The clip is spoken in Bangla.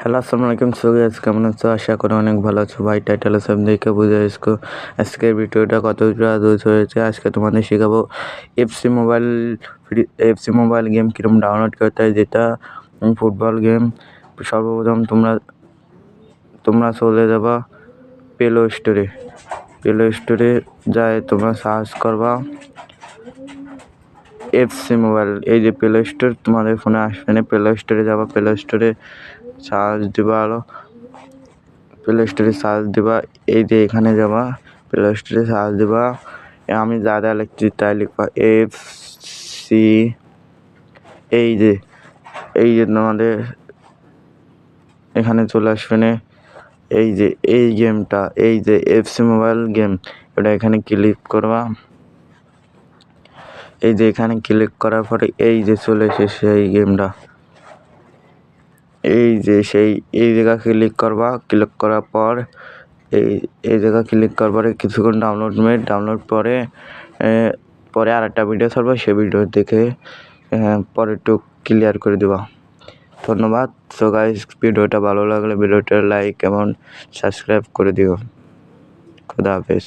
हेलो अस्सलाम वालेकुम। सो गाइस কেমন আছো? আশা করি অনেক ভালো আছো ভাই। টাইটেল সব দেখে বুঝে इसको আজকের ভিডিওটা কতটা দূর হয়েছে। আজকে তোমাদের শেখাবো এফসি মোবাইল গেম কিরকম ডাউনলোড করতে হয়, যেটা ফুটবল গেম। সর্বপ্রথম তোমরা চলে যাবা প্লে স্টোরে যায় তোমরা সার্চ করবা এফসি মোবাইল। এই যে প্লে স্টোর তোমাদের ফোনে আসবে না, প্লে স্টোরে যাবা, প্লে স্টোরে সার্চ দিবা এই যে এখানে যাবা, প্লে স্টোরে সার্চ দিবা। আমি যা যা লিখছি তাই লিখবা এফসি। এই যে তোমাদের এখানে চলে আসবে না। এই যে এই গেমটা, এই যে এফসি মোবাইল গেম, এটা এখানে ক্লিক করবা। এই যে এখানে ক্লিক করার পরে এই যে চলে এসেছে সেই গেমটা। এই জায়গা ক্লিক করবা। ক্লিক করার পর এই জায়গা ক্লিক করার পরে কিছুক্ষণ ডাউনলোড পরে আরেকটা ভিডিও ছাড়বো, সেই ভিডিও দেখে পরে একটু ক্লিয়ার করে দেবা। ধন্যবাদ। সো গাইস, ভিডিওটা ভালো লাগলে ভিডিওটা লাইক এবং সাবস্ক্রাইব করে দিও। খুদা হাফেজ।